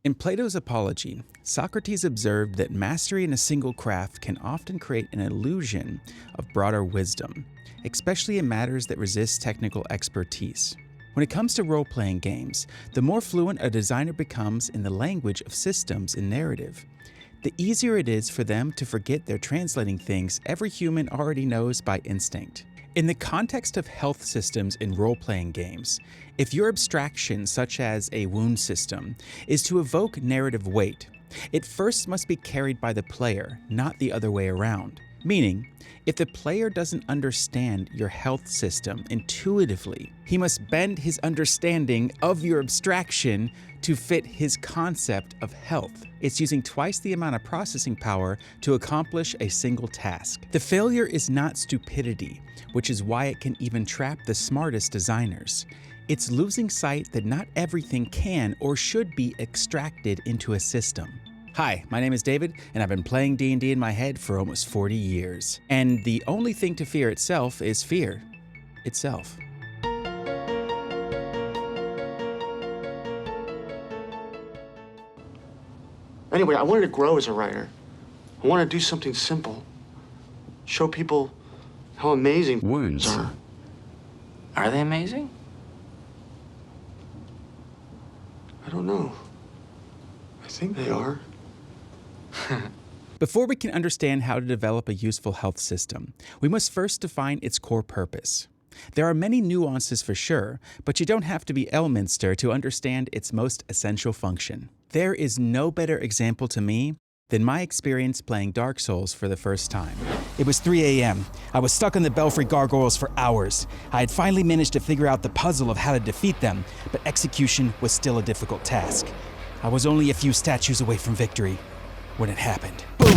In Plato's Apology, Socrates observed that mastery in a single craft can often create an illusion of broader wisdom, especially in matters that resist technical expertise. When it comes to role-playing games, the more fluent a designer becomes in the language of systems and narrative, the easier it is for them to forget they're translating things every human already knows by instinct. In the context of health systems in role-playing games, if your abstraction, such as a wound system, is to evoke narrative weight, it first must be carried by the player, not the other way around. Meaning, if the player doesn't understand your health system intuitively, he must bend his understanding of your abstraction to fit his concept of health. It's using twice the amount of processing power to accomplish a single task. The failure is not stupidity, which is why it can even trap the smartest designers. It's losing sight that not everything can or should be extracted into a system. Hi, my name is David, and I've been playing D&D in my head for almost 40 years. And the only thing to fear itself is fear itself. Anyway, I wanted to grow as a writer. I want to do something simple. Show people how amazing wounds are. Are they amazing? I don't know. I think they are. Before we can understand how to develop a useful health system, we must first define its core purpose. There are many nuances for sure, but you don't have to be Elminster to understand its most essential function. There is no better example to me than my experience playing Dark Souls for the first time. It was 3 a.m. I was stuck on the Belfry gargoyles for hours. I had finally managed to figure out the puzzle of how to defeat them, but execution was still a difficult task. I was only a few statues away from victory when it happened. Boom!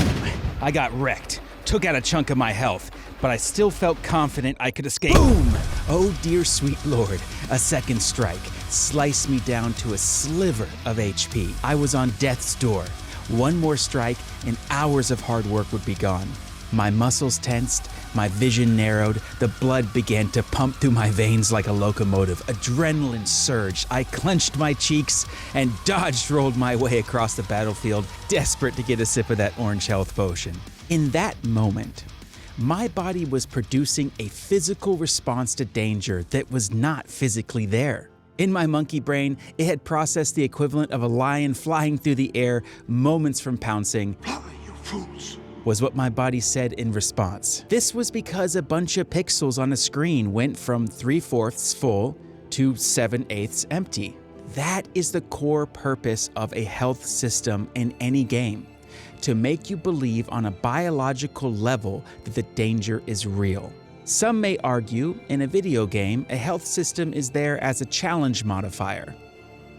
I got wrecked, took out a chunk of my health, but I still felt confident I could escape. Boom! Oh dear sweet lord, a second strike sliced me down to a sliver of HP. I was on death's door. One more strike and hours of hard work would be gone. My muscles tensed, my vision narrowed, the blood began to pump through my veins like a locomotive. Adrenaline surged, I clenched my cheeks and rolled my way across the battlefield, desperate to get a sip of that orange health potion. In that moment, my body was producing a physical response to danger that was not physically there. In my monkey brain, it had processed the equivalent of a lion flying through the air moments from pouncing. You fools. Was what my body said in response. This was because a bunch of pixels on a screen went from 3/4 full to 7/8 empty. That is the core purpose of a health system in any game, to make you believe on a biological level that the danger is real. Some may argue in a video game, a health system is there as a challenge modifier.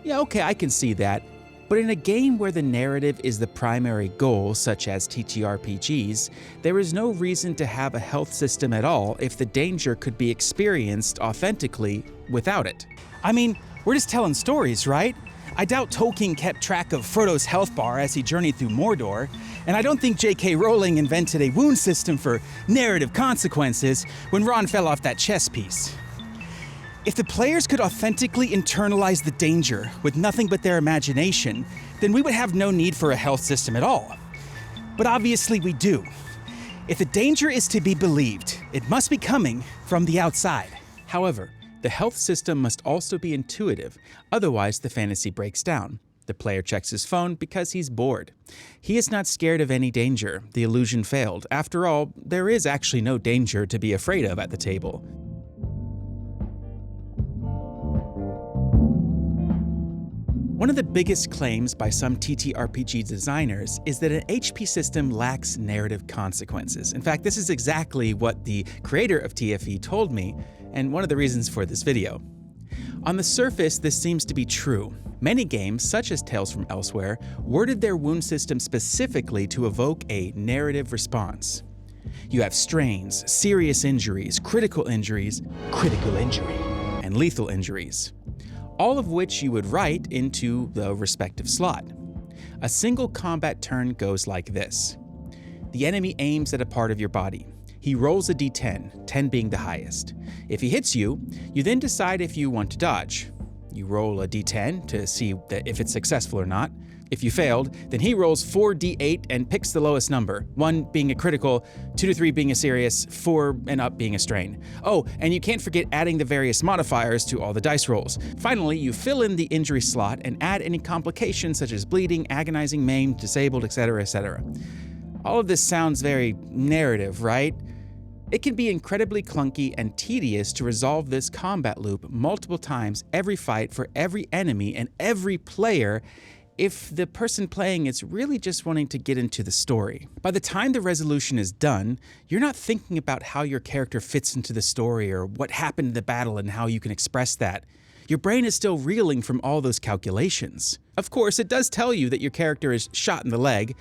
Yeah, okay, I can see that. But in a game where the narrative is the primary goal, such as TTRPGs, there is no reason to have a health system at all if the danger could be experienced authentically without it. I mean, we're just telling stories, right? I doubt Tolkien kept track of Frodo's health bar as he journeyed through Mordor, and I don't think J.K. Rowling invented a wound system for narrative consequences when Ron fell off that chess piece. If the players could authentically internalize the danger with nothing but their imagination, then we would have no need for a health system at all. But obviously we do. If the danger is to be believed, it must be coming from the outside. However, the health system must also be intuitive, otherwise the fantasy breaks down. The player checks his phone because he's bored. He is not scared of any danger. The illusion failed. After all, there is actually no danger to be afraid of at the table. One of the biggest claims by some TTRPG designers is that an HP system lacks narrative consequences. In fact, this is exactly what the creator of TFE told me, and one of the reasons for this video. On the surface, this seems to be true. Many games, such as Tales from Elsewhere, worded their wound system specifically to evoke a narrative response. You have strains, serious injuries, critical injury, and lethal injuries, all of which you would write into the respective slot. A single combat turn goes like this. The enemy aims at a part of your body. He rolls a d10, 10 being the highest. If he hits you, you then decide if you want to dodge. You roll a d10 to see if it's successful or not. If you failed, then he rolls 4d8 and picks the lowest number, 1 being a critical, 2 to 3 being a serious, 4 and up being a strain. Oh, and you can't forget adding the various modifiers to all the dice rolls. Finally, you fill in the injury slot and add any complications such as bleeding, agonizing, maimed, disabled, etc., etc. All of this sounds very narrative, right? It can be incredibly clunky and tedious to resolve this combat loop multiple times every fight for every enemy and every player if the person playing is really just wanting to get into the story. By the time the resolution is done, you're not thinking about how your character fits into the story or what happened in the battle and how you can express that. Your brain is still reeling from all those calculations. Of course, it does tell you that your character is shot in the leg,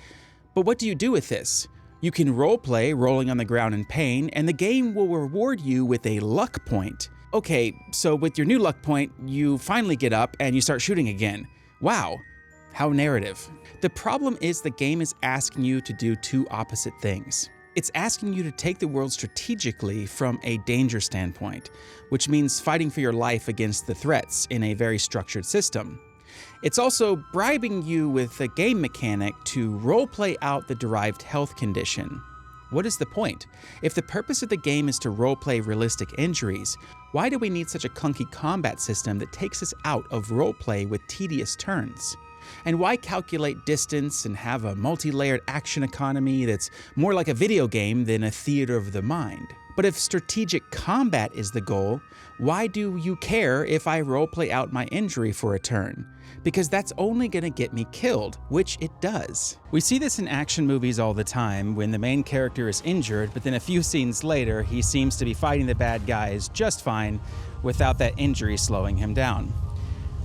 but what do you do with this? You can roleplay rolling on the ground in pain, and the game will reward you with a luck point. Okay, so with your new luck point, you finally get up and you start shooting again. Wow, how narrative. The problem is the game is asking you to do two opposite things. It's asking you to take the world strategically from a danger standpoint, which means fighting for your life against the threats in a very structured system. It's also bribing you with a game mechanic to roleplay out the derived health condition. What is the point? If the purpose of the game is to roleplay realistic injuries, why do we need such a clunky combat system that takes us out of roleplay with tedious turns? And why calculate distance and have a multi-layered action economy that's more like a video game than a theater of the mind? But if strategic combat is the goal, why do you care if I roleplay out my injury for a turn? Because that's only gonna get me killed, which it does. We see this in action movies all the time when the main character is injured, but then a few scenes later, he seems to be fighting the bad guys just fine without that injury slowing him down.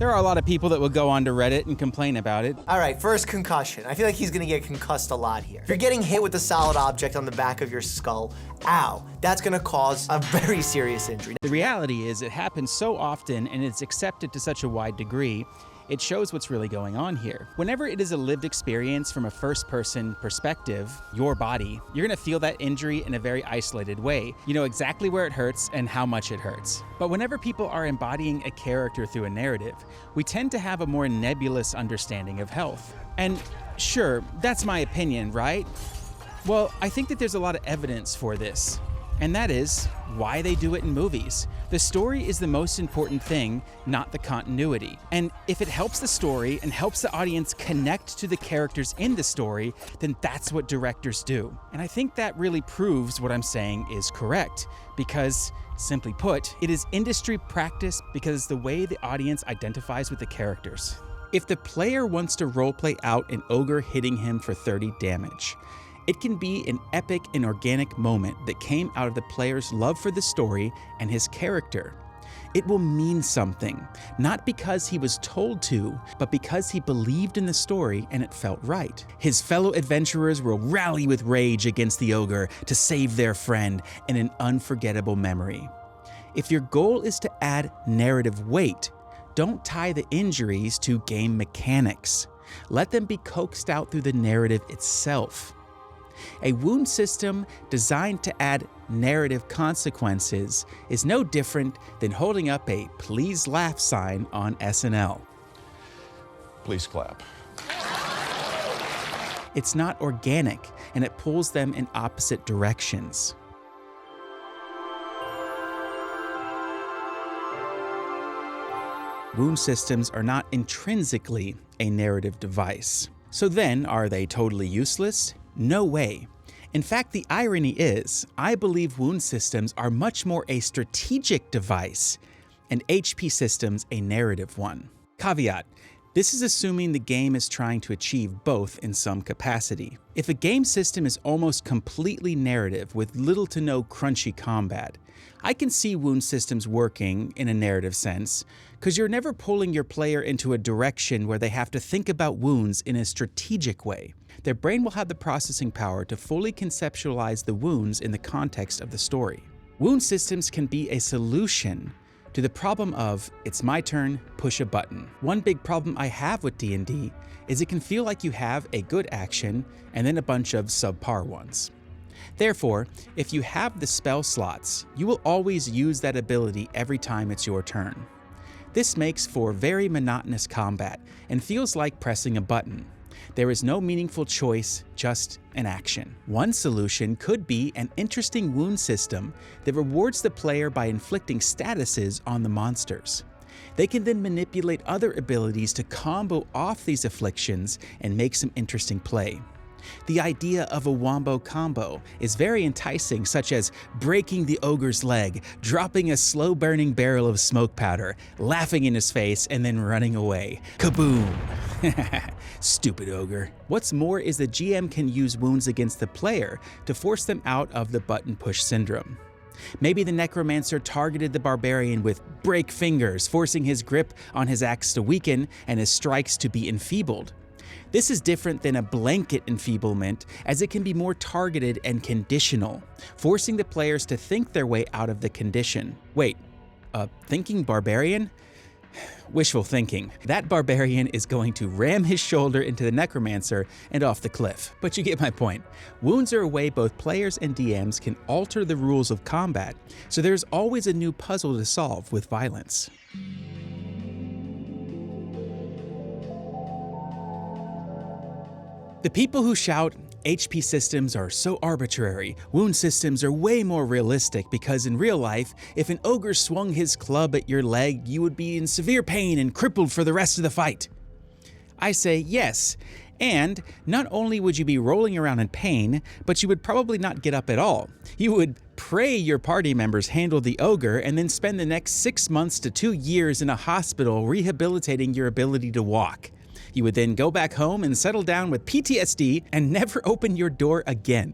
There are a lot of people that will go onto Reddit and complain about it. All right, first concussion. I feel like he's gonna get concussed a lot here. If you're getting hit with a solid object on the back of your skull, ow, that's gonna cause a very serious injury. The reality is it happens so often and it's accepted to such a wide degree, it shows what's really going on here. Whenever it is a lived experience from a first-person perspective, your body, you're gonna feel that injury in a very isolated way. You know exactly where it hurts and how much it hurts. But whenever people are embodying a character through a narrative, we tend to have a more nebulous understanding of health. And sure, that's my opinion, right? Well, I think that there's a lot of evidence for this. And that is why they do it in movies. The story is the most important thing, not the continuity. And if it helps the story and helps the audience connect to the characters in the story, then that's what directors do. And I think that really proves what I'm saying is correct, because simply put, it is industry practice because the way the audience identifies with the characters. If the player wants to roleplay out an ogre hitting him for 30 damage, it can be an epic and organic moment that came out of the player's love for the story and his character. It will mean something, not because he was told to, but because he believed in the story and it felt right. His fellow adventurers will rally with rage against the ogre to save their friend in an unforgettable memory. If your goal is to add narrative weight, don't tie the injuries to game mechanics. Let them be coaxed out through the narrative itself. A wound system designed to add narrative consequences is no different than holding up a "Please Laugh" sign on SNL. Please clap. It's not organic, and it pulls them in opposite directions. Wound systems are not intrinsically a narrative device. So then, are they totally useless? No way. In fact, the irony is, I believe wound systems are much more a strategic device, and HP systems a narrative one. Caveat: this is assuming the game is trying to achieve both in some capacity. If a game system is almost completely narrative with little to no crunchy combat, I can see wound systems working in a narrative sense, because you're never pulling your player into a direction where they have to think about wounds in a strategic way. Their brain will have the processing power to fully conceptualize the wounds in the context of the story. Wound systems can be a solution to the problem of, it's my turn, push a button. One big problem I have with D&D is it can feel like you have a good action and then a bunch of subpar ones. Therefore, if you have the spell slots, you will always use that ability every time it's your turn. This makes for very monotonous combat and feels like pressing a button. There is no meaningful choice, just an action. One solution could be an interesting wound system that rewards the player by inflicting statuses on the monsters. They can then manipulate other abilities to combo off these afflictions and make some interesting play. The idea of a wombo combo is very enticing, such as breaking the ogre's leg, dropping a slow-burning barrel of smoke powder, laughing in his face, and then running away. Kaboom! Stupid ogre. What's more is the GM can use wounds against the player to force them out of the button push syndrome. Maybe the necromancer targeted the barbarian with break fingers, forcing his grip on his axe to weaken and his strikes to be enfeebled. This is different than a blanket enfeeblement, as it can be more targeted and conditional, forcing the players to think their way out of the condition. Wait, a thinking barbarian? Wishful thinking. That barbarian is going to ram his shoulder into the necromancer and off the cliff. But you get my point. Wounds are a way both players and DMs can alter the rules of combat, so there's always a new puzzle to solve with violence. The people who shout, HP systems are so arbitrary, wound systems are way more realistic, because in real life, if an ogre swung his club at your leg, you would be in severe pain and crippled for the rest of the fight. I say yes, and not only would you be rolling around in pain, but you would probably not get up at all. You would pray your party members handle the ogre and then spend the next 6 months to 2 years in a hospital rehabilitating your ability to walk. You would then go back home and settle down with PTSD and never open your door again.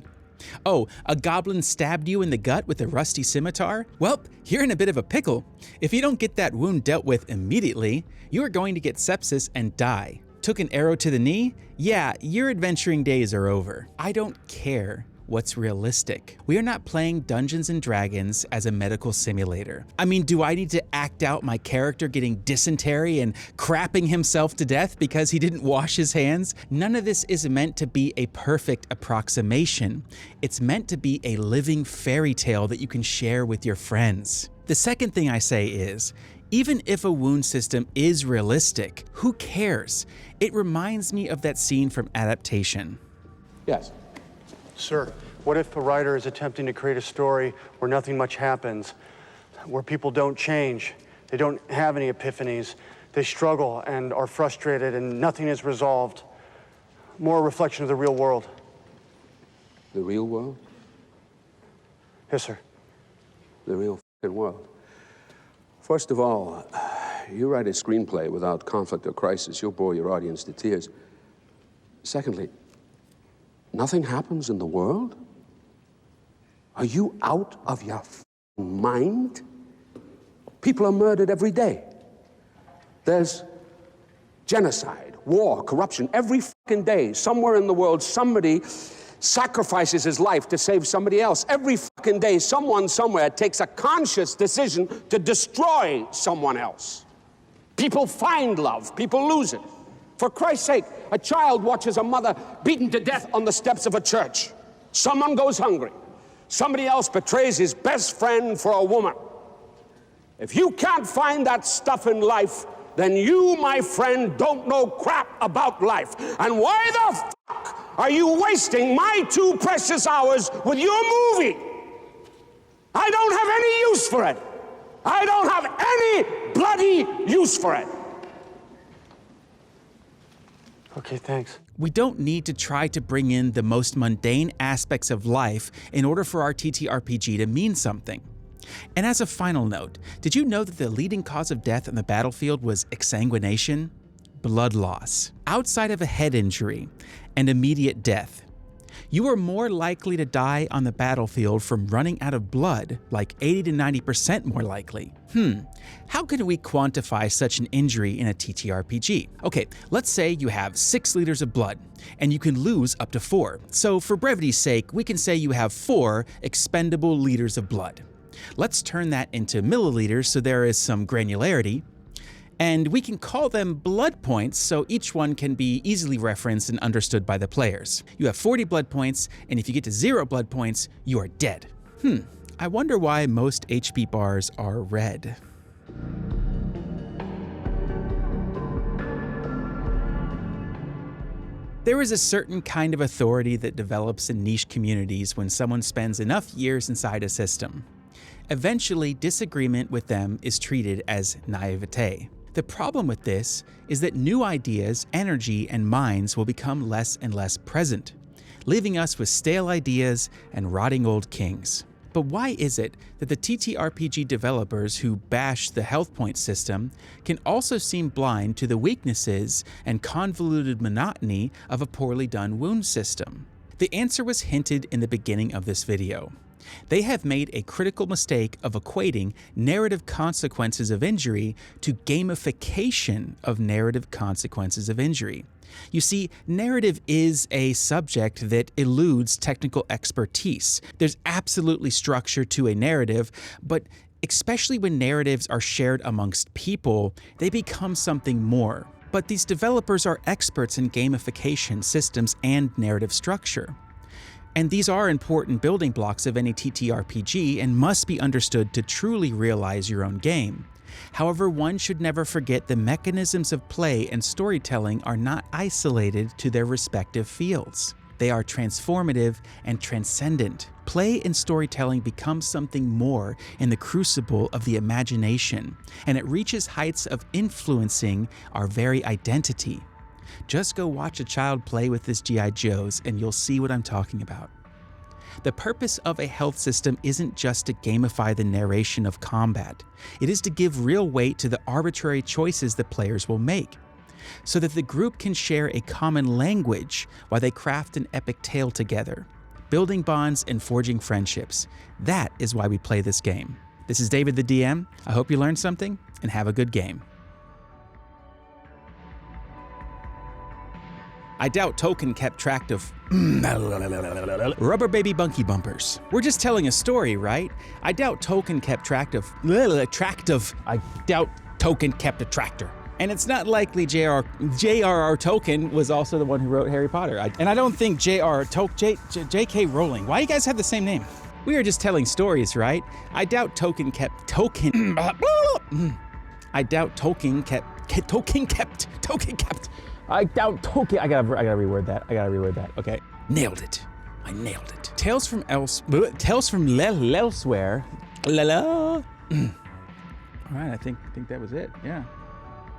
Oh, a goblin stabbed you in the gut with a rusty scimitar? Well, you're in a bit of a pickle. If you don't get that wound dealt with immediately, you are going to get sepsis and die. Took an arrow to the knee? Yeah, your adventuring days are over. I don't care what's realistic. We are not playing Dungeons & Dragons as a medical simulator. I mean, do I need to act out my character getting dysentery and crapping himself to death because he didn't wash his hands? None of this is meant to be a perfect approximation. It's meant to be a living fairy tale that you can share with your friends. The second thing I say is, even if a wound system is realistic, who cares? It reminds me of that scene from Adaptation. Yes. Sir, what if a writer is attempting to create a story where nothing much happens, where people don't change, they don't have any epiphanies, they struggle and are frustrated and nothing is resolved? More a reflection of the real world. The real world? Yes, sir. The real f***ing world. First of all, you write a screenplay without conflict or crisis, you'll bore your audience to tears. Secondly, nothing happens in the world? Are you out of your f***ing mind? People are murdered every day. There's genocide, war, corruption. Every f***ing day, somewhere in the world, somebody sacrifices his life to save somebody else. Every f***ing day, someone somewhere takes a conscious decision to destroy someone else. People find love, people lose it. For Christ's sake, a child watches a mother beaten to death on the steps of a church. Someone goes hungry. Somebody else betrays his best friend for a woman. If you can't find that stuff in life, then you, my friend, don't know crap about life. And why the fuck are you wasting my 2 precious hours with your movie? I don't have any use for it. I don't have any bloody use for it. Okay, thanks. We don't need to try to bring in the most mundane aspects of life in order for our TTRPG to mean something. And as a final note, did you know that the leading cause of death on the battlefield was exsanguination? Blood loss. Outside of a head injury and immediate death, you are more likely to die on the battlefield from running out of blood, like 80 to 90% more likely. How can we quantify such an injury in a TTRPG? Okay, let's say you have 6 liters of blood, and you can lose up to 4. So for brevity's sake, we can say you have 4 expendable liters of blood. Let's turn that into milliliters so there is some granularity. And we can call them blood points so each one can be easily referenced and understood by the players. You have 40 blood points, and if you get to 0 blood points, you are dead. I wonder why most HP bars are red. There is a certain kind of authority that develops in niche communities when someone spends enough years inside a system. Eventually, disagreement with them is treated as naivete. The problem with this is that new ideas, energy, and minds will become less and less present, leaving us with stale ideas and rotting old kings. But why is it that the TTRPG developers who bash the health point system can also seem blind to the weaknesses and convoluted monotony of a poorly done wound system? The answer was hinted in the beginning of this video. They have made a critical mistake of equating narrative consequences of injury to gamification of narrative consequences of injury. You see, narrative is a subject that eludes technical expertise. There's absolutely structure to a narrative, but especially when narratives are shared amongst people, they become something more. But these developers are experts in gamification systems and narrative structure. And these are important building blocks of any TTRPG and must be understood to truly realize your own game. However, one should never forget the mechanisms of play and storytelling are not isolated to their respective fields. They are transformative and transcendent. Play and storytelling become something more in the crucible of the imagination, and it reaches heights of influencing our very identity. Just go watch a child play with his G.I. Joes and you'll see what I'm talking about. The purpose of a health system isn't just to gamify the narration of combat. It is to give real weight to the arbitrary choices the players will make, so that the group can share a common language while they craft an epic tale together, building bonds and forging friendships. That is why we play this game. This is David the DM. I hope you learned something and have a good game. I doubt Tolkien kept track of rubber baby bunky bumpers. We're just telling a story, right? I doubt Tolkien kept track of I doubt Tolkien kept a tractor. And it's not likely J.R.R. Tolkien was also the one who wrote Harry Potter. And I don't think J.K. Rowling. Why do you guys have the same name? We are just telling stories, right? I doubt Tolkien kept I doubt Tolkien kept. I doubt Tolkien. I gotta reword that. Okay. Nailed it. I nailed it. Tales from Elsewhere. All right, I think that was it. Yeah.